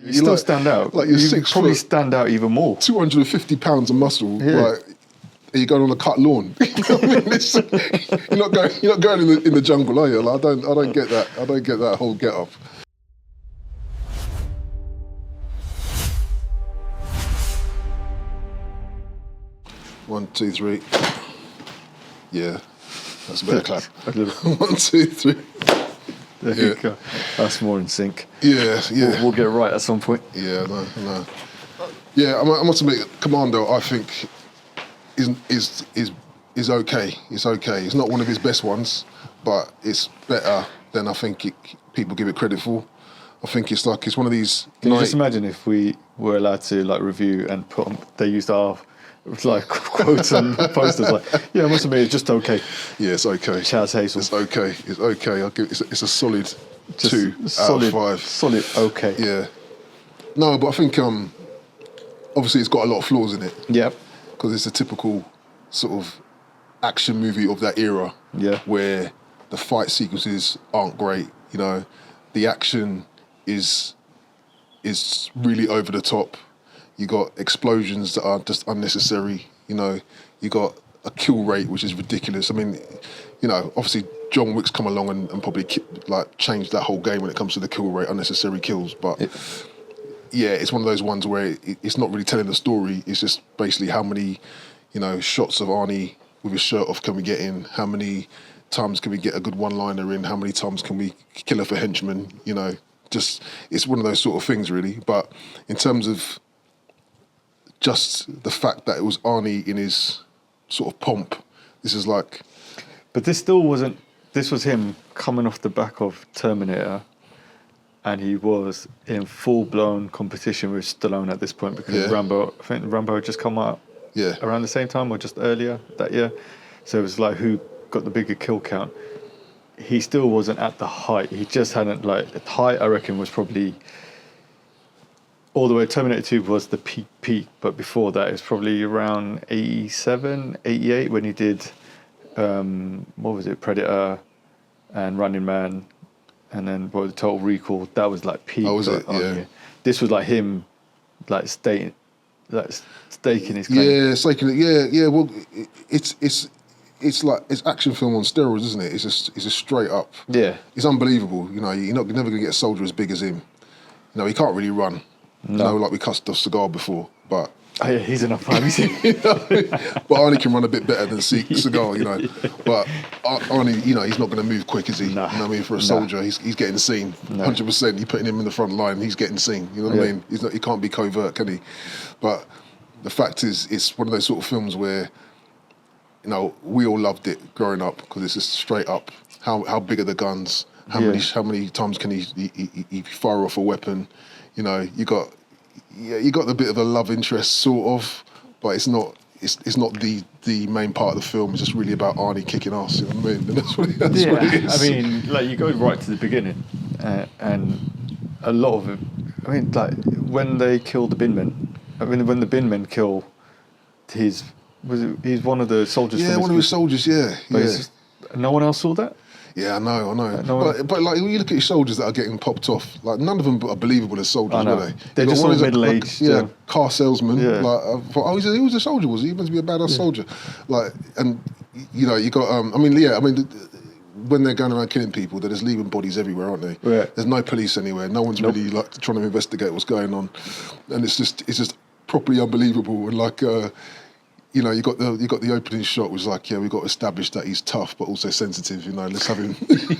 You still stand out. Like you're you 6 probably foot, stand out even more. 250 pounds of muscle. Yeah. Like, and you're going on a cut lawn. You know what I mean? You're not going in the jungle, are you? Like, I don't get that. I don't get that whole get up. One, two, three. Yeah, that's a better clap. 1, 2, 3. There you go. That's more in sync. Yeah. We'll get it right at some point. Yeah, no. Yeah, I must admit, Commando, I think, is okay. It's okay. It's not one of his best ones, but it's better than I think people give it credit for. I think it's one of these. Can you just imagine if we were allowed to like review and put on, they used our like quotes and posters like, yeah, I must admit, it's just okay. Yeah, it's okay. Chaz Hazel. It's okay. It's okay. I'll give it's a solid Just 2 solid, out of 5. Solid okay. Yeah. No, but I think obviously it's got a lot of flaws in it. Yep. Because it's a typical sort of action movie of that era. Yeah. Where the fight sequences aren't great. You know, the action is really over the top. You got explosions that are just unnecessary. You know, you got a kill rate which is ridiculous. I mean, you know, obviously John Wick's come along and probably like changed that whole game when it comes to the kill rate, unnecessary kills. But yeah, it's one of those ones where it's not really telling the story. It's just basically how many, you know, shots of Arnie with his shirt off can we get in? How many times can we get a good one-liner in? How many times can we kill off a henchman? You know, just it's one of those sort of things really. But in terms of just the fact that it was Arnie in his sort of pomp, this is like... But this still wasn't... This was him coming off the back of Terminator, and he was in full-blown competition with Stallone at this point because Rambo... I think Rambo had just come out around the same time or just earlier that year. So it was like who got the bigger kill count. He still wasn't at the height. He just hadn't, like... The height, I reckon, was probably... All the way, Terminator 2 was the peak, but before that, it was probably around 87, 88 when he did, what was it, Predator and Running Man, and then Total Recall. That was like peak. Oh, was it? Yeah. This was like him, like staking his claim. Yeah, staking it. Yeah. Well, it's like it's action film on steroids, isn't it? It's just straight up. Yeah. It's unbelievable. You know, you're never going to get a soldier as big as him. You know, he can't really run. No, like we cussed off Cigar before, but... Oh yeah, he's enough time, is he? You know, but Arnie can run a bit better than Cigar, you know. But Arnie, you know, he's not going to move quick, is he? Nah. You know what I mean? For a soldier, he's getting seen. 100%. You're putting him in the front line, he's getting seen. You know what I mean? He can't be covert, can he? But the fact is, it's one of those sort of films where, you know, we all loved it growing up because it's just straight up. How big are the guns? How many times can he fire off a weapon? You know, you got the bit of a love interest sort of, but it's not the main part of the film. It's just really about Arnie kicking ass. You know what I mean? And that's what it is. I mean, like you go right to the beginning, and a lot of it. I mean, like when they kill the binmen. I mean, when the binmen kill he's one of the soldiers. Yeah, one of his soldiers. Yeah, but no one else saw that. Yeah, I know. But like when you look at his soldiers that are getting popped off, like none of them are believable as soldiers, were they? They're just all middle-aged. Like, car salesman. Yeah. Like, he was a soldier, was he? He must be a badass soldier. Like, and you know, you got. When they're going around killing people, they're just leaving bodies everywhere, aren't they? Yeah. There's no police anywhere. No one's really like trying to investigate what's going on, and it's just properly unbelievable. And like. You know, you got the opening shot was like, yeah, we got to establish that he's tough but also sensitive. You know, let's have him,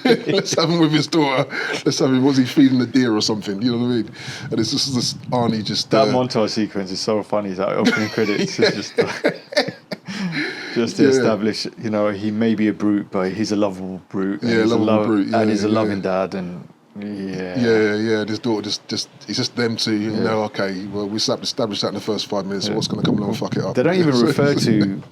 let's have him with his daughter. Let's have him. Was he feeding the deer or something? You know what I mean? And it's just this Arnie just that montage sequence is so funny. That opening credits is just to establish. You know, he may be a brute, but he's a lovable brute. And and he's a loving dad and. Yeah. His daughter just it's just them two. You know, okay. Well, we established that in the first 5 minutes. So what's going to come along and fuck it up? They don't even refer to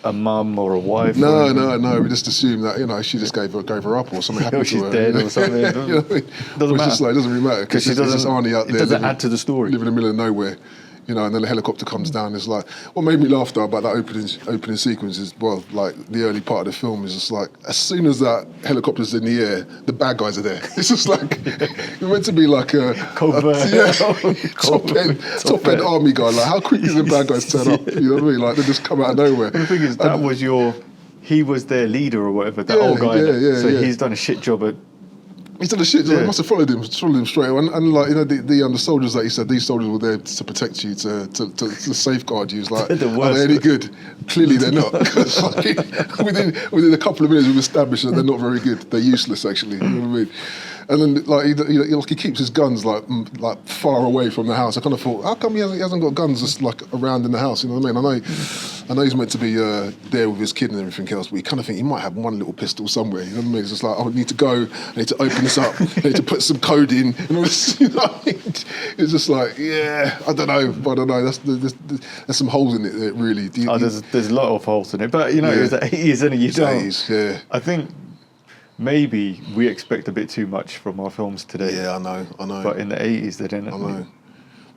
a mum or a wife. No. We just assume that she just gave her up or something happened to her. She's dead or something. You know what I mean? Doesn't matter. It doesn't really matter because she doesn't. Arnie out there. It doesn't add to the story. Living in the middle of nowhere. you know, and then the helicopter comes down. It's like, what made me laugh though about that opening sequence is, well, like the early part of the film is just like, as soon as that helicopter's in the air, the bad guys are there. It's just like, you're meant to be like a top end army guy. Like, how quick do the bad guys turn up? You know what I mean? Like, they just come out of nowhere. The thing is, he was their leader or whatever, that old guy. So he's done a shit job at. He's done a shit job. He must have followed him straight away. And like, you know, the soldiers that he said, these soldiers were there to protect you, to safeguard you. It's like, are they any good? Clearly they're not. Like, within a couple of minutes we've established that they're not very good. They're useless, actually. You know what I mean? And then, like, he keeps his guns like far away from the house. I kind of thought, how come he hasn't got guns just like around in the house? You know what I mean? I know he's meant to be there with his kid and everything else, but you kind of think he might have one little pistol somewhere. You know what I mean? It's just like, I need to go. I need to open this up. I need to put some code in. You know what I mean? It's just like, yeah, I don't know. There's some holes in it, really. There's a lot of holes in it, but you know, it was the 80s, and you don't. Yeah. I think. Maybe we expect a bit too much from our films today. Yeah, I know. But in the 80s, they didn't. I know.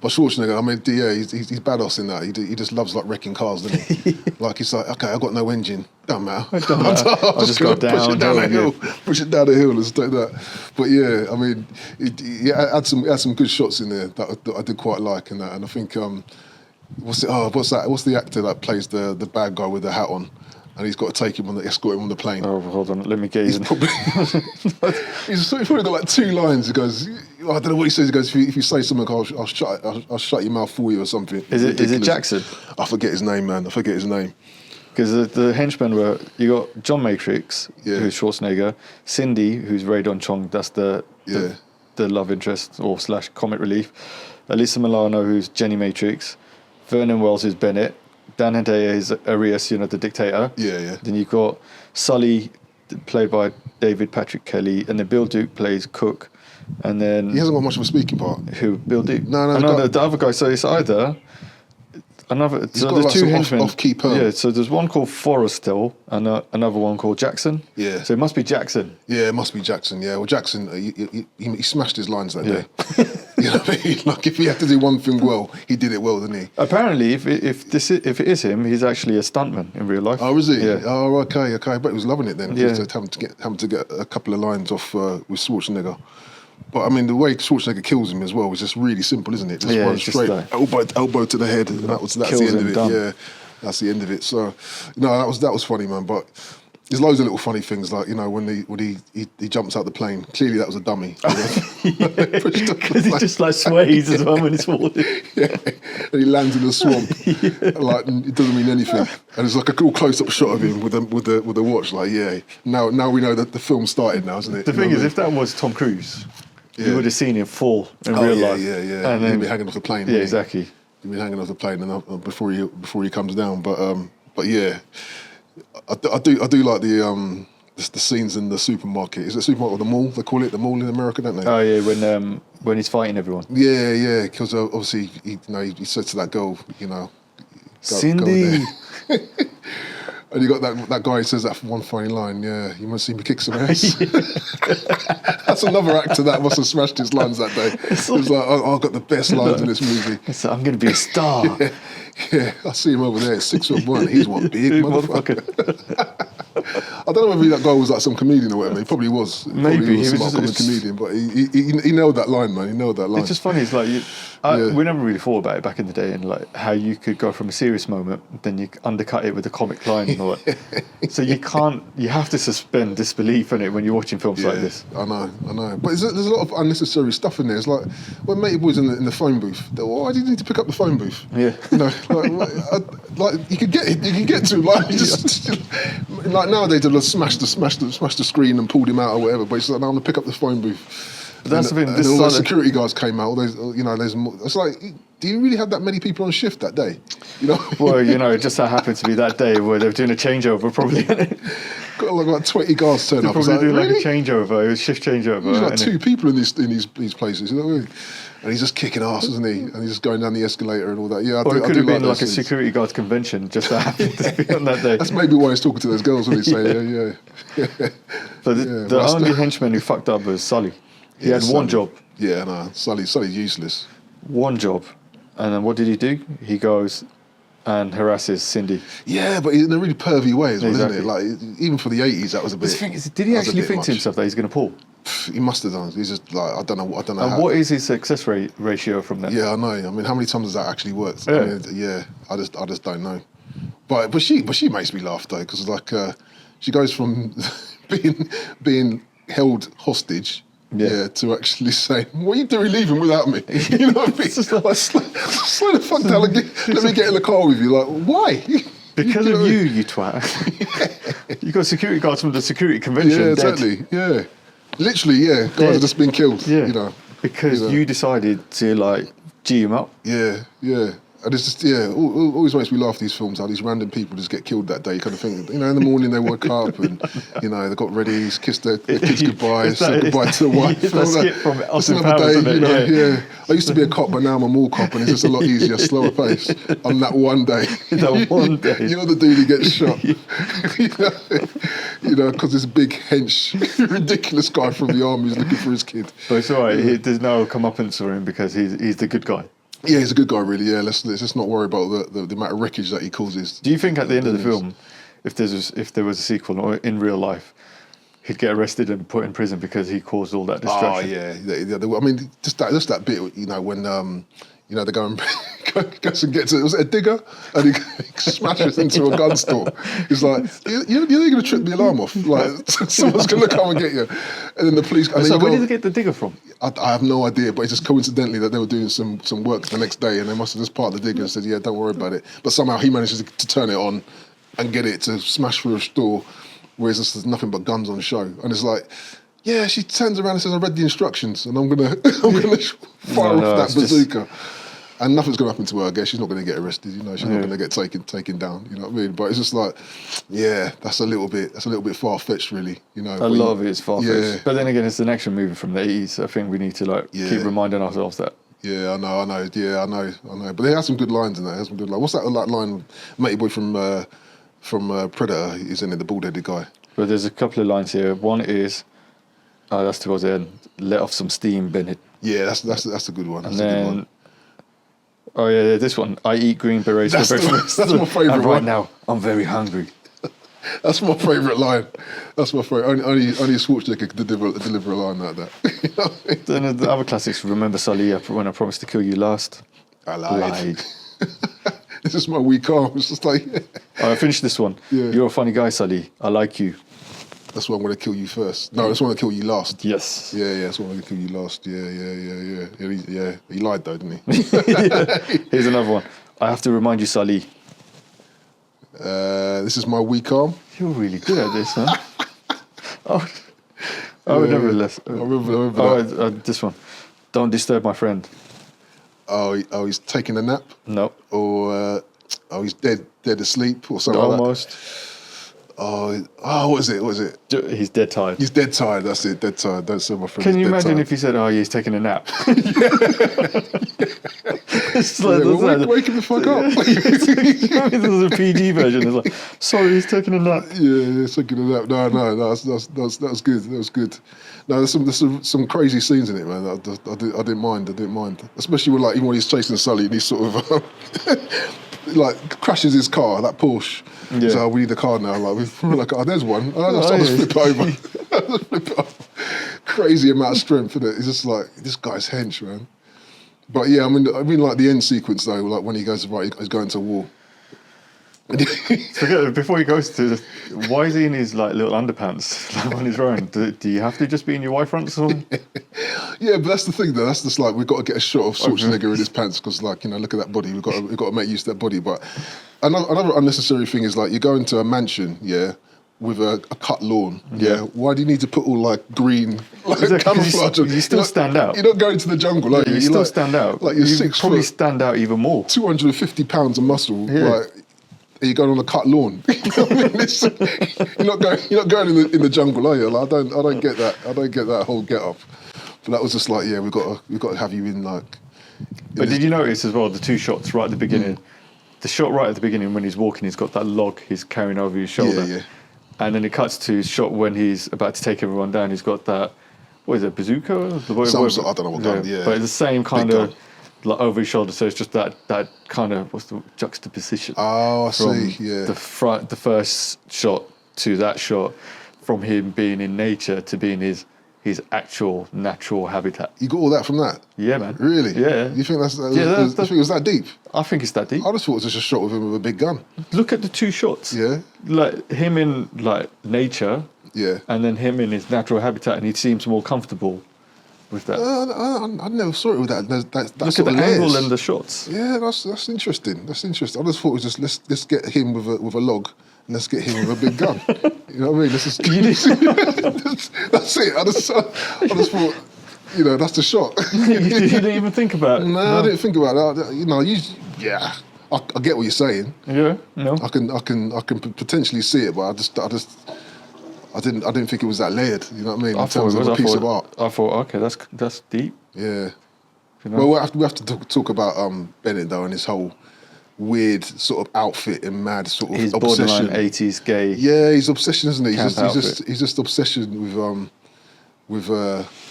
But Schwarzenegger, I mean, yeah, he's badass in that. He just loves like wrecking cars, doesn't he? Like, he's like, okay, I've got no engine. Don't matter. I'll just go down. Push it down the hill. Push it down the hill and stuff like that. But yeah, I mean, it had some good shots in there that I did quite like in that. And I think, what's the actor that plays the bad guy with the hat on? And he's got to escort him on the plane. Oh, hold on, let me gaze. He's probably got like 2 lines. He goes, I don't know what he says. He goes, if you say something, I'll shut your mouth for you or something. Is it Jackson? I forget his name, man. Because the henchmen were, you got John Matrix, who's Schwarzenegger, Cindy, who's Ray Don Chong, that's the love interest or / comic relief, Alyssa Milano, who's Jenny Matrix, Vernon Wells, who's Bennett, Dan Hedaya is Arias, you know, the dictator. Yeah. Then you've got Sully, played by David Patrick Kelly, and then Bill Duke plays Cook. And then he hasn't got much of a speaking part. Who? Bill Duke? No. The other guy. So it's either another. He's so got there's like 2 some henchmen. Off-key perm. Yeah. So there's one called Forrestal and another one called Jackson. Yeah. So it must be Jackson. Yeah, it must be Jackson. Yeah. Well, Jackson, he smashed his lines that day. You know what I mean? Like, if he had to do one thing well, he did it well, didn't he? Apparently, if it is him, he's actually a stuntman in real life. Oh, is he? Yeah. Oh, okay. But he was loving it then. Yeah. Having to get a couple of lines off with Schwarzenegger. But I mean, the way Schwarzenegger kills him as well is just really simple, isn't it? Just one straight elbow to the head, and that's the end of it. Done. Yeah, that's the end of it. So, no, that was funny, man. But there's loads of little funny things, like, you know, when he jumps out the plane. Clearly, that was a dummy. Because he just like sways as well when he's falling. Yeah, and he lands in a swamp. Like, it doesn't mean anything. And it's like a cool close-up shot of him with the watch. Like, yeah, now we know that the film started now, isn't it? The thing is, if that was Tom Cruise, you would have seen him fall in real life. Yeah. And then he'd be hanging off the plane. Yeah, exactly. He'd be hanging off the plane and before he comes down. But yeah, I do like the scenes in the supermarket. Is it supermarket or the mall? They call it the mall in America, don't they? Oh yeah, when he's fighting everyone. Yeah, because obviously he said to that girl, you know, Cindy. Go and you got that guy who says that one funny line. Yeah, you must see me kick some ass. That's another actor that must have smashed his lines that day. It was like, I've got the best lines in this movie. It's like, I'm going to be a star. Yeah, I see him over there, 6'1". He's one big motherfucker. I don't know whether that guy was like some comedian or whatever. He probably was. Maybe he was a comedian, but he nailed that line, man. He nailed that line. It's just funny. It's like we never really thought about it back in the day, and like how you could go from a serious moment, then you undercut it with a comic line and all that. So you can't. You have to suspend disbelief in it when you're watching films like this. I know. But there's a lot of unnecessary stuff in there. It's like when Matey was in the phone booth. Why do you need to pick up the phone booth? Yeah. You know, like you could get to like just like nowadays they'll smash the screen and pulled him out or whatever. But it's like, no, I'm gonna pick up the phone booth. But that's the thing. And all the security guards came out. There's more. It's like, do you really have that many people on shift that day? You know. Well, it just so happened to be that day where they were doing a changeover, probably. Got like 20 guards turn up. Probably doing like a changeover. It was shift changeover. There's like 2 people in these places. You know what I mean? And he's just kicking ass, isn't he? And he's just going down the escalator and all that. Yeah, it could have been like a security guards convention, just so happened to be on that day. That's maybe why he's talking to those girls when he's saying, yeah. So the only henchman who fucked up was Sully. He had one job. Yeah, no, Sully's useless. One job. And then what did he do? He goes and harasses Cindy. Yeah, but in a really pervy way as well, Exactly. isn't it? Like, even for the 80s, that was a bit... The thing is, did he that was a actually bit think to much. himself that he's going to pull? He must have done. He's just like, I don't know And how. what is his success ratio from that? Yeah, I know. I mean, how many times has that actually worked? Yeah. I mean, I just don't know. But she makes me laugh though, because like she goes from being held hostage, to actually saying, "What are you doing leaving without me?" You know what I mean? It's just like- slow the fuck down. Let me get in the car with you. Like, why? Because know of what I you, mean? you twat. You got security guards from the security convention. Yeah, dead. exactly. Yeah, literally. Yeah, guys Dead. have just been killed. Yeah. You know. Because You know. you decided to like G him up. Yeah, yeah. And it's just, always makes me laugh, these films, how these random people just get killed that day. You kind of think, in the morning they woke up and, they got ready, kissed their kids goodbye, It's that- said goodbye to the wife. it's and all that skit from It's Austin another Powers, day, isn't it? yeah. I used to be a cop, but now I'm a mall cop, and it's just a lot easier, slower pace on that one day. That one day. You're the dude who gets shot. Because this big, hench, ridiculous guy from the army is looking for his kid. But it's all right. There's no comeuppance for him because he's the good guy. Yeah, he's a good guy, really. Yeah, let's just not worry about the amount of wreckage that he causes. Do you think at the end of the film, if there was a sequel or in real life, he'd get arrested and put in prison because he caused all that destruction? Oh yeah. I mean, just that bit, when they go and goes and gets it. Was it a digger? And he smashes into a gun store. He's like, you're going to trip the alarm off. Like, someone's going to come and get you. And then the police... And So then where did he get the digger from? I have no idea, but it's just coincidentally that they were doing some work the next day, and they must have just part of the digger and said, yeah, don't worry about it. But somehow he manages to turn it on and get it to smash through a store, whereas there's nothing but guns on show. And it's like... Yeah, she turns around and says, I read the instructions and I'm gonna fire off that bazooka. And nothing's gonna happen to her, I guess. She's not gonna get arrested, she's not gonna get taken down, you know what I mean? But it's just like, that's a little bit far fetched really, A lot of it is far-fetched. Yeah. But then again, it's an action movie from the 80s. I think we need to keep reminding ourselves that. Yeah, I know. Yeah, I know. But they have some good lines in there. What's that line, Matey Boy from Predator is in it, the bald-headed guy? But there's a couple of lines here. One is, that's towards the end, let off some steam, Bennett. Yeah, that's a good one. That's And a good then, one. this one, I eat green berets That's for breakfast. that's my favourite And right one. now, I'm very hungry. That's my favourite line. That's my favourite. Only Schwarzenegger could deliver a line like that. You know what I mean? Then the other classics, remember Sully, when I promised to kill you last? I lied. Lied. This is my weak arm. It's just like, I finished this one. Yeah. You're a funny guy, Sully. I like you. that's why I'm going to kill you first. No, that's why I'm going to kill you last. Yes. Yeah, that's why I'm going to kill you last. Yeah. He lied though, didn't he? Here's another one. I have to remind you, Sully. This is my weak arm. You're really good at this, huh? Nevertheless. I remember that. This one. Don't disturb my friend. Oh, he's taking a nap? No. Or, he's dead asleep or something like Almost. that. Oh, what is it? He's dead tired. He's dead tired, that's it, dead tired. Don't say my friend. Can you dead imagine tired. if he said, he's taking a nap? It's Yeah, like, well, wake him the fuck up. this is a PG version. It's like, sorry, he's taking a nap. Yeah, thinking of that. No, that was good. That was good. No, there's some crazy scenes in it, man. I didn't mind. Especially when even when he's chasing Sully and he's sort of crashes his car, that Porsche. Yeah. So we need a car now. We're like, there's one. I'll just flip it over. I'll just flip it over. Crazy amount of strength in it. It's just like, this guy's hench, man. But yeah, I mean, like the end sequence though, like when he goes he's going to war. Forget it, before he goes to, why is he in his little underpants on his own? Do you have to just be in your Y fronts or? Yeah, but that's the thing though. That's just we've got to get a shot of Schwarzenegger in his pants because look at that body. We've got to make use of that body. But another unnecessary thing is you go into a mansion, with a cut lawn. Yeah. Why do you need to put all green camouflage on? You still stand out. You're not going to the jungle, are you? You still stand out. Like you're you 6 probably foot, stand out even more. 250 pounds of muscle. Yeah. You're going on a cut lawn. You know what I mean? You're not going in the jungle, are you? I don't get that. I don't get that whole get up. But that was just we've got to have you in But did you notice as well the two shots right at the beginning? The shot right at the beginning when he's walking, he's got that log he's carrying over his shoulder. Yeah. And then it cuts to his shot when he's about to take everyone down. He's got that, what is it, bazooka? I don't know what gun, yeah. But it's the same kind of like over his shoulder. So it's just that kind of what's the juxtaposition? Oh, I from see. Yeah. the first shot to that shot, from him being in nature to being his actual natural habitat. You got all that from that? Yeah, man. Really? Yeah. You think that's you think it was that deep? I think it's that deep. I just thought it was just a shot with him with a big gun. Look at the two shots. Yeah. Like him in like nature. Yeah. And then him in his natural habitat, and he seems more comfortable with that. I never saw it with that. That Look sort at of the layers. angle and the shots. Yeah, that's interesting. That's interesting. I just thought it was just let's get him with a log and let's get him with a big gun. You know what I mean? That's it. I just thought, you know, that's the shot. You didn't even think about it. No, I didn't think about that. You know, I get what you're saying. Yeah, no. I can potentially see it, but I didn't think it was that layered. You know what I mean? In terms of a piece of art. I thought, okay, that's deep. Yeah. You know? Well, we have to talk about Bennett though and his whole weird sort of outfit and mad sort of his obsession. borderline 80s gay. Yeah, his obsession, isn't he? He's Just obsession with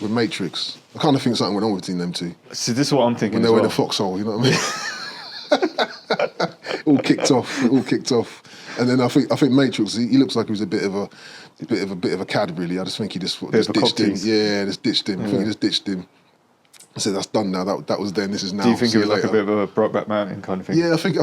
Matrix. I kind of think something went on between them two. See, this is what I'm thinking. When they were in a foxhole, you know what I mean? All kicked off. And then I think Matrix, he looks like he was a bit of a cad, really. I just think he just ditched him. Yeah, just ditched him. I think he just ditched him. I said that's done now. That was then. This is now. Do you think See it was like later. a bit of a Brokeback Mountain kind of thing? Yeah, I think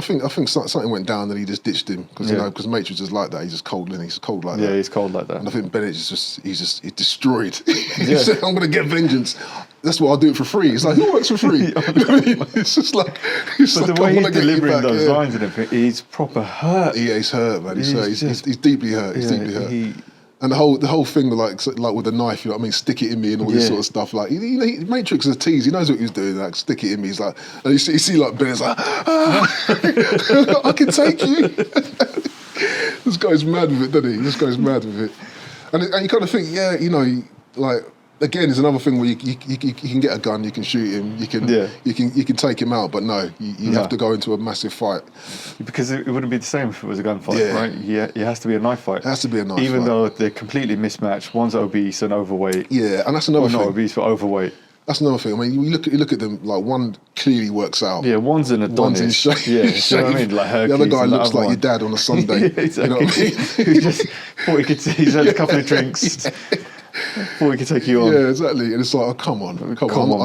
something went down and he just ditched him because you know because Matrix is like that. He's just cold, and he's cold like that. Yeah, he's cold like that. And I think Bennett is he's destroyed. He said, "I'm going to get vengeance. That's what I'll do it for free." It's like, who works for free? It's just like. But the way he's delivering those lines and everything, he's proper hurt. Yeah, he's hurt, man. He's deeply hurt. He's deeply hurt. And the whole thing like with the knife, you know what I mean? Stick it in me and all this sort of stuff. Like, Matrix is a tease. He knows what he was doing. Like, stick it in me. He's like, and you see like Bennett's like, I can take you. This guy's mad with it, doesn't he? This guy's mad with it. And you kind of think, yeah, you know, like again, there's another thing where you can get a gun, you can shoot him, you can take him out, but no, you have to go into a massive fight. Because it wouldn't be the same if it was a gunfight, right? Yeah, it has to be a knife fight. It has to be a knife fight. Even though they're completely mismatched. One's obese and overweight. Yeah, and that's another thing. Not obese, but overweight. That's another thing. I mean, you look at them, like one clearly works out. Yeah, one's in Adonis. One's in shape. Yeah, you know what I mean? Like Hercules. The other guy looks like your dad on a Sunday. Yeah, exactly. You know what I mean? Who's just thought he could see, he's had a couple of drinks. Thought he could take you on. Yeah, exactly. And it's like, oh, come on. I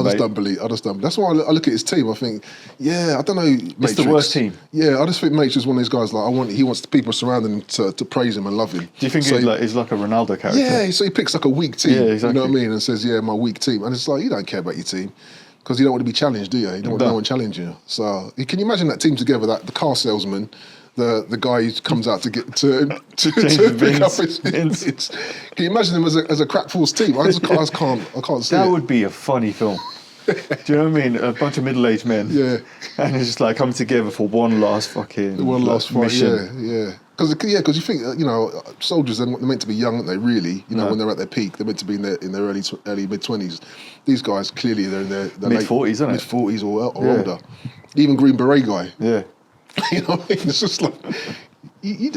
just don't believe. That's why I look at his team. I think, I don't know. Matrix. It's the worst team. Yeah, I just think Matrix is one of those guys. Like, he wants the people surrounding him to praise him and love him. Do you think he's like a Ronaldo character? Yeah, so he picks like a weak team. Yeah, exactly. You know what I mean? And says, yeah, my weak team. And it's like, you don't care about your team because you don't want to be challenged, do you? You don't want no one challenging you. So can you imagine that team together? That the car salesman. The guy who comes out to get to pick up his bins. Can you imagine him as a crack force team? I can't see that it. would be a funny film. Do you know what I mean? A bunch of middle-aged men. Yeah. And it's just like coming together for one last fucking mission. Yeah. Because you think soldiers they're meant to be young, aren't they? Really, when they're at their peak, they're meant to be in their early mid-20s. These guys clearly they're in their mid-40s, isn't it? Mid-40s or older. Even Green Beret guy. Yeah. You know what I mean? It's just like you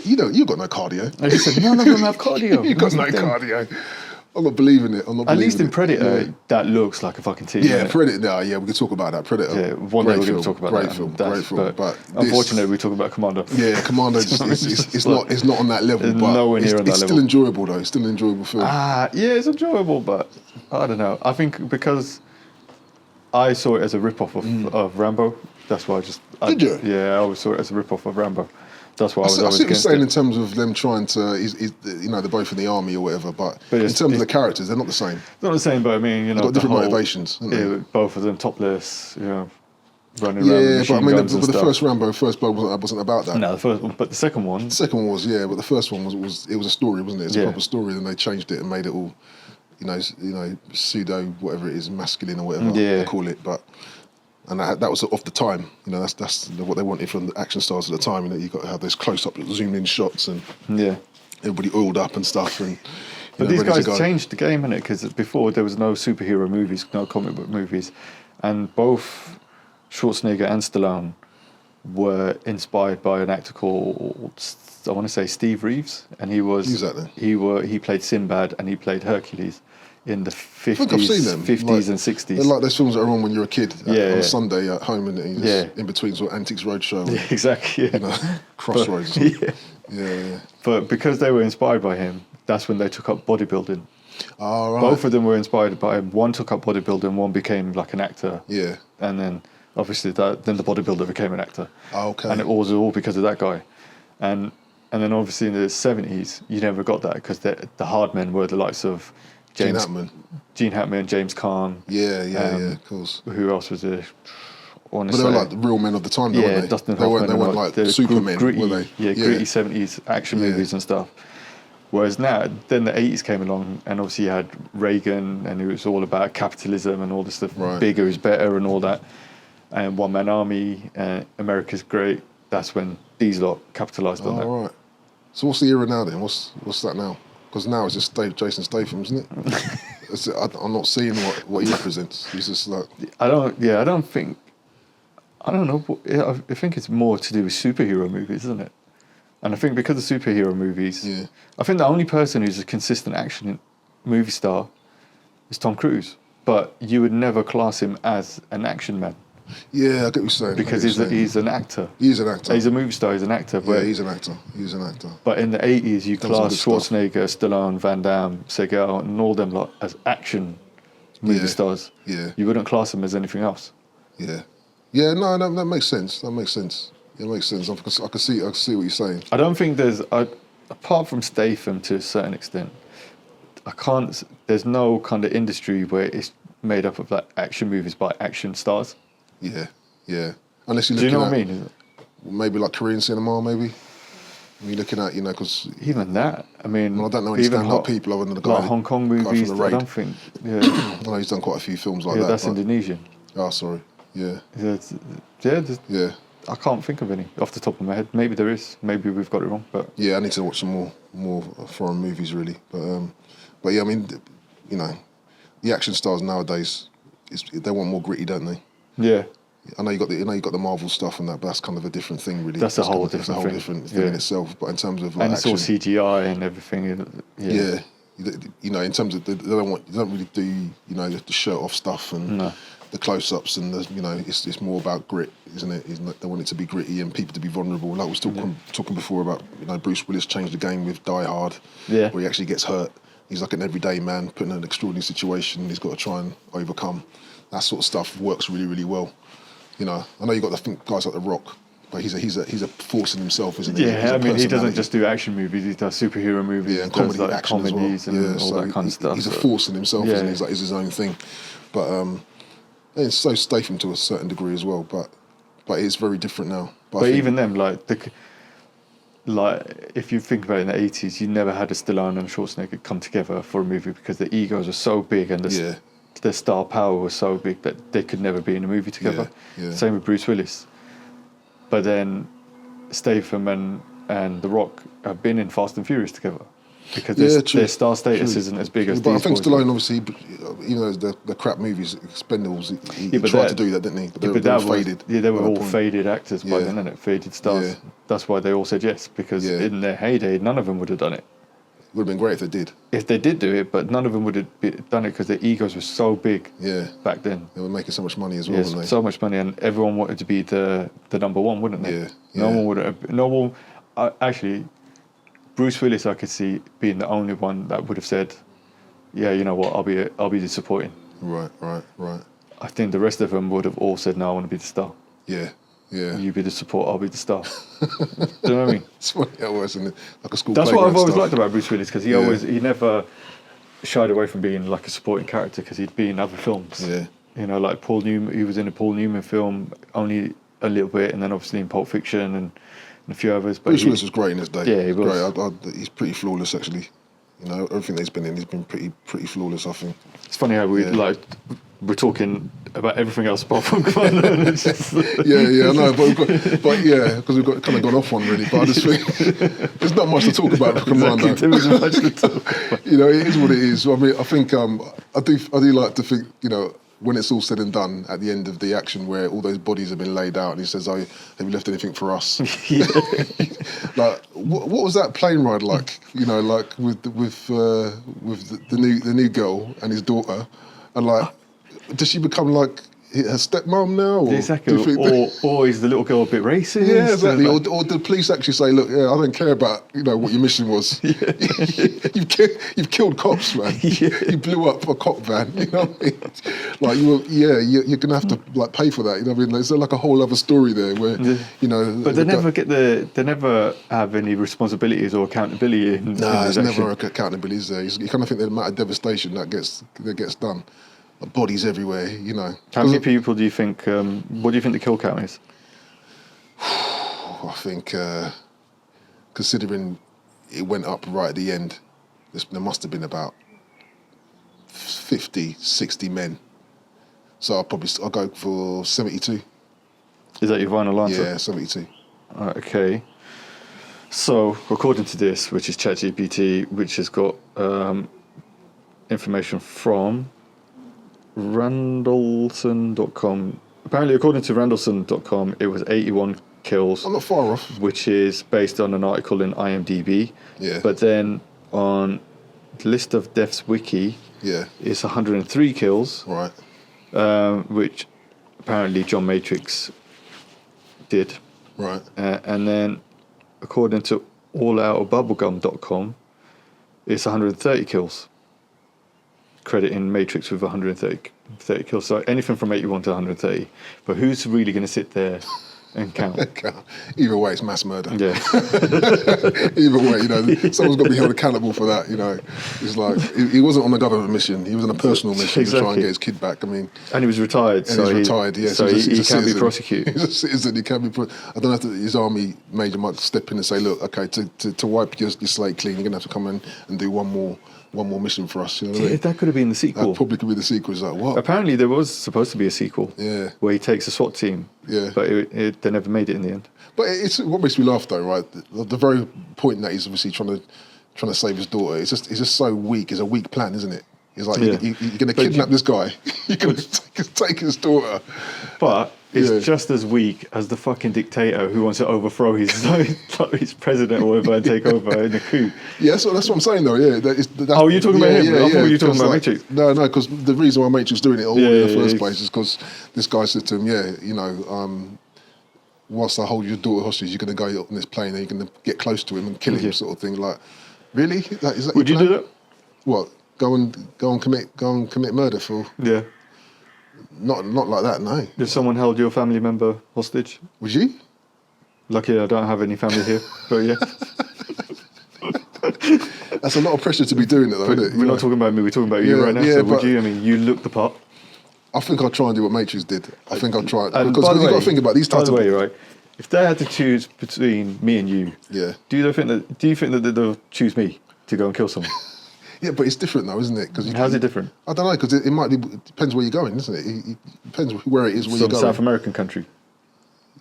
got no cardio. I just said none of them have cardio. You got no cardio. I'm not believing it. At least in Predator, that looks like a fucking team. Yeah, Predator. Yeah, we can talk about that. Predator. Yeah, one day we're going to talk about that. Great film. But unfortunately, we talk about Commando. Yeah, Commando. It's not on that level. It's but nowhere near on that level. It's still enjoyable though. It's still an enjoyable film. Yeah, it's enjoyable, but I don't know. I think because I saw it as a rip-off of Rambo. That's why Did you? Yeah, I always saw it as a rip-off of Rambo. That's why I was I always see what you're against saying it. in terms of them trying to, they're both in the army or whatever, but in terms of the characters, they're not the same. Not the same, but I mean, They've got different motivations. Yeah, both of them topless, running around. Yeah, but I mean, the first Rambo, First Blood wasn't about that. No, the first one, but the second one. The second one was, but the first one was a story, wasn't it? It's a proper story, and they changed it and made it all, pseudo whatever it is, masculine or whatever they call it, but. And that was off the time, that's what they wanted from the action stars at the time. You got to have those close-up, zoom-in shots, and everybody oiled up and stuff. And but these guys changed the game, innit? Because before there was no superhero movies, no comic book movies, and both Schwarzenegger and Stallone were inspired by an actor called, I want to say, Steve Reeves, and he was Who's that then? He played Sinbad and he played Hercules in the I think I've seen them. 50s Like, and 60s. They're like those films that are on when you're a kid on Yeah. a Sunday at home and you just in between sort of Antiques Roadshow and, Yeah, exactly. Yeah. you know, Crossroads or something. Yeah. But because they were inspired by him, that's when they took up bodybuilding. Oh, right. Both of them were inspired by him. One took up bodybuilding, one became like an actor. Yeah. And then obviously then the bodybuilder became an actor. Oh, okay. And it was all because of that guy. And then obviously in the 70s, you never got that because the hard men were the likes of Gene Hackman, James Caan. Yeah, of course. Who else was there? But they were like the real men of the time, though, weren't they? Dustin they Hoffman. They weren't like the Supermen, gritty, were they? Gritty 70s action movies and stuff. Whereas now, then the 80s came along, and obviously you had Reagan, and it was all about capitalism and all this stuff. Right. Bigger is better and all that. And One Man Army, America's Great. That's when these lot capitalised on that. Oh, right. So what's the era now then? What's that now? Because now it's just Jason Statham, isn't it? I'm not seeing what he represents. He's just like... I don't know. I think it's more to do with superhero movies, isn't it? And I think because of superhero movies, I think the only person who's a consistent action movie star is Tom Cruise. But you would never class him as an action man. Yeah, I get what you're saying. Because he's an actor. He's an actor. He's a movie star, he's an actor. Yeah, he's an actor. He's an actor. But in the 80s, you class Schwarzenegger, stuff. Stallone, Van Damme, Seagal, and all them lot as action movie stars. Yeah. You wouldn't class them as anything else. Yeah. Yeah, no, that makes sense. That makes sense. It makes sense. I can see what you're saying. I don't think apart from Statham to a certain extent, there's no kind of industry where it's made up of like action movies by action stars. Yeah. Unless you're looking at... Do you know what I mean? Maybe like Korean cinema, maybe? You're looking at, because... Even that, I mean... Well, I don't know any stand-up people other than the guy... Like Hong Kong movies, I don't think... Yeah. I know he's done quite a few films like that. That's Indonesian. Oh, sorry. Yeah. Yeah. I can't think of any off the top of my head. Maybe there is. Maybe we've got it wrong. But yeah, I need to watch some more foreign movies, really. But yeah, I mean, the action stars nowadays, they want more gritty, don't they? Yeah. I know you got the Marvel stuff and that, but that's kind of a different thing, really. That's a whole different thing in itself. But in terms of like and it's action, all CGI and everything. Yeah. In terms of you don't really do the shirt off stuff and the close-ups and it's more about grit, isn't it? They want it to be gritty and people to be vulnerable. Like we were talking before about Bruce Willis changed the game with Die Hard, where he actually gets hurt. He's like an everyday man put in an extraordinary situation. He's got to try and overcome. That sort of stuff works really, really well. I know you got to think guys like The Rock, but he's a force in himself, isn't he? Yeah, I mean, he doesn't just do action movies; he does superhero movies, and comedy, like action comedies, as well. and all that kind of stuff. He's a force in himself, isn't he? He's like his own thing. But it's so Statham to a certain degree as well. But it's very different now. But even them, if you think about it in the 80s, you never had a Stallone and a Schwarzenegger come together for a movie because their egos were so big and their star power was so big that they could never be in a movie together. Yeah. Same with Bruce Willis. But then Statham and The Rock have been in Fast and Furious together because their star status isn't as big as but these I think boys. Stallone, obviously, even though the crap movies, Expendables, he tried to do that, didn't he? But they were faded. Yeah, they were all faded actors by then, innit? Faded stars. Yeah. That's why they all said yes, because in their heyday, none of them would have done it. It would have been great if they did. If they did do it, but none of them would have done it because their egos were so big back then. They were making so much money as well, weren't they? So much money, and everyone wanted to be the number one, wouldn't they? Yeah. No one would have... actually, Bruce Willis, I could see being the only one that would have said, yeah, you know what, I'll be the supporting. Right. I think the rest of them would have all said, no, I want to be the star. Yeah. You be the support, I'll be the star. Do you know what I mean? It's funny how it was, isn't it? Like a school That's what I've always stuff. liked about Bruce Willis, because he never shied away from being like a supporting character, because he'd be in other films. Yeah. Like Paul Newman, he was in a Paul Newman film only a little bit, and then obviously in Pulp Fiction and a few others. But Bruce Willis was great in his day. Yeah, he was. Great. He's pretty flawless, actually. Everything that he's been in, he's been pretty flawless, I think. It's funny how we're talking about everything else apart from Commando. And it's just I know, but because we've got kind of gone off one really. But I just think there's not much to talk about with Commando. Exactly, there isn't much to talk about. It is what it is. I mean, I think I do like to think when it's all said and done, at the end of the action where all those bodies have been laid out, and he says, "Oh, have you left anything for us?" Like, what was that plane ride like? You know, like with the new girl and his daughter, and like, does she become like her stepmom now? Or Exactly. do you think Or is the little girl a bit racist? yeah, exactly. Or the police actually say, "Look, yeah, I don't care about what your mission was. You've killed cops, man. You blew up a cop van. You know what I mean? Like you're gonna have to like pay for that. You know what I mean? There's like a whole other story there where But they never have any responsibilities or accountability. There's never accountability, is there? You kind of think the amount of devastation that gets done. Bodies everywhere, you know. How many people do you think? What do you think the kill count is? I think, considering it went up right at the end, there must have been about 50, 60 men. So I'll go for 72. Is that your final answer? Yeah, 72. Okay. So according to this, which is ChatGPT, which has got information from Randallson.com. Apparently, according to Randallson.com, it was 81 kills. I'm not far off. Which is based on an article in IMDb. Yeah. But then on the list of deaths wiki, it's 103 kills. Right. Which apparently John Matrix did. Right. And then according to alloutofbubblegum.com, it's 130 kills. Crediting Matrix with 130 kills. So anything from 81 to 130. But who's really going to sit there and count? Either way, it's mass murder. Yeah. Either way, someone's got to be held accountable for that. It's like he wasn't on a government mission; he was on a personal mission to try and get his kid back. I mean, and he was retired. And he's retired. Yes, so he can be prosecuted. He's a citizen. He can be. I don't know if his army major might step in and say, "Look, okay, to wipe your slate clean, you're gonna have to come in and do one more mission for us." You know what I mean? That could have been the sequel. That probably could be the sequel. It's like, what? Apparently, there was supposed to be a sequel. Yeah. Where he takes a SWAT team. Yeah. But they never made it in the end. But it's what makes me laugh though, right? The very point that he's obviously trying to save his daughter. It's just so weak. It's a weak plan, isn't it? It's like you're going to kidnap this guy. You're going to take his daughter. But it's just as weak as the fucking dictator who wants to overthrow his president or whatever and take over in a coup. Yeah, that's what I'm saying though. Yeah. Oh, you're talking about him? I thought you were talking about Matrix. No, because the reason why Matrix is doing it all in the first place is because this guy said to him, whilst I hold your daughter hostage, you're going to go on this plane and you're going to get close to him and kill him, sort of thing. Like, really? Is that Would you do that? What? Go and commit murder for? Yeah. Not like that, no. If someone held your family member hostage? Would you? Luckily, I don't have any family here, but yeah. That's a lot of pressure to be doing it, though, isn't it? We're not talking about me, we're talking about you right now. So would you? I mean, you look the part. I think I'll try and do what Matrix did. I think I'll try. Because you've got to think about these types of... By the way, right, if they had to choose between me and you, do you think that they'll choose me to go and kill someone? Yeah, but it's different though, isn't it? How's it different? I don't know, because it might be... It depends where you're going, isn't it? It depends where it is, where you're going. Some South American country.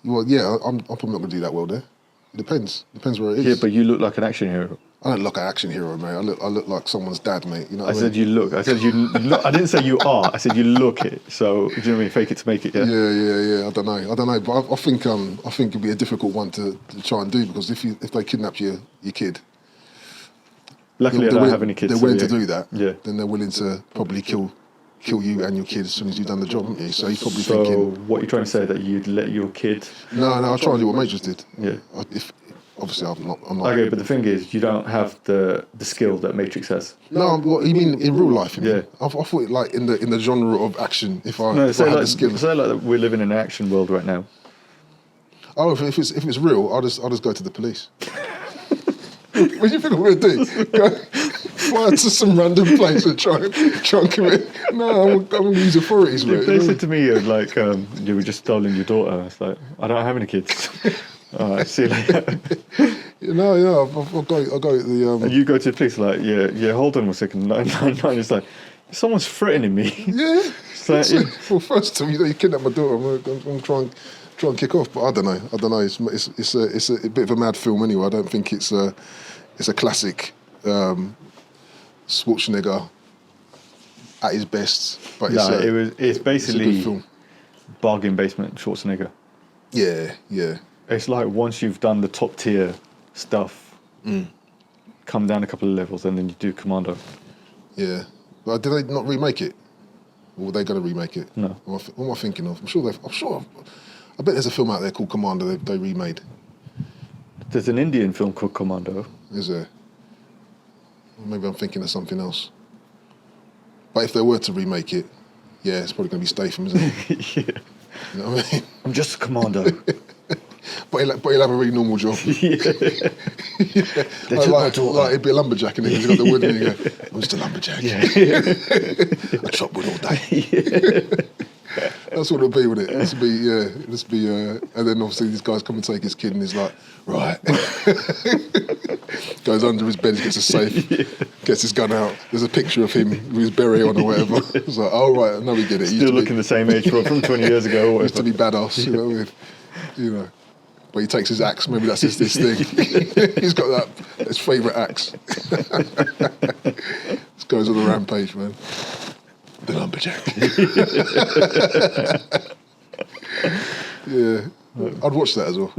Well, yeah, I'm probably not going to do that well there. It depends. Depends where it is. Yeah, but you look like an action hero. I don't look like an action hero, mate. I look like someone's dad, mate. You know what I mean? Said you look. I said you look. I didn't say you are. I said you look it. So, do you know what I mean? Fake it to make it, yeah? Yeah. I don't know. But I think it'd be a difficult one to try and do, because if they kidnap your kid... Luckily, I don't have any kids. They're willing to do that. Yeah. Then they're willing to probably kill you and your kid as soon as you've done the job, haven't you? So you're probably thinking... So what you're trying to say, that you'd let your kid... No, I'll try and do what Matrix did. Yeah. Obviously, I'm not... Okay, but the thing is, you don't have the skill that Matrix has. No, what you mean in real life? Yeah. I thought like in the genre of action. If I had the skill. Say like we're living in an action world right now. Oh, if it's real, I'll just go to the police. What do you think I'm going to do? Go fly to some random place and try and commit? No, I'm going to use authorities, mate. If they said to me, you were just stolen your daughter, it's like, I don't have any kids. All right, see you later. I'll go to the... And you go to the police like, yeah, hold on a second. 999. It's like, someone's threatening me. Yeah. Well, first of all, you kidnapped my daughter. I'm trying and kick off, but I don't know. It's a bit of a mad film anyway. I don't think it's a classic Schwarzenegger at his best. But No, it's it's a basically good film. bargain basement Schwarzenegger. Yeah, yeah. It's like once you've done the top tier stuff, come down a couple of levels, and then you do Commando. Yeah. But did they not remake it? Or were they going to remake it? No. What am I thinking of? I bet there's a film out there called Commando they remade. There's an Indian film called Commando. Is there? Or maybe I'm thinking of something else. But if they were to remake it, yeah, it's probably going to be Statham, isn't it? Yeah. You know what I mean? I'm just a commando. But he'll have a really normal job. Yeah. They took my daughter. Like he'd be a lumberjack and he's got the wood and you go, I'm just a lumberjack. Yeah. I chop wood all day. Yeah. That's what it'll be, wouldn't it? It'll just be, and then obviously these guys come and take his kid and he's like, right. Goes under his bed, gets a safe, gets his gun out. There's a picture of him with his beret on or whatever. It's like, oh right, I know we get it. Still looking the same age from 20 years ago. Or used to be badass, you know what I mean? You know. But he takes his axe, maybe that's his thing. He's got his favourite axe. Just goes on a rampage, man. The lumberjack. Yeah. I'd watch that as well.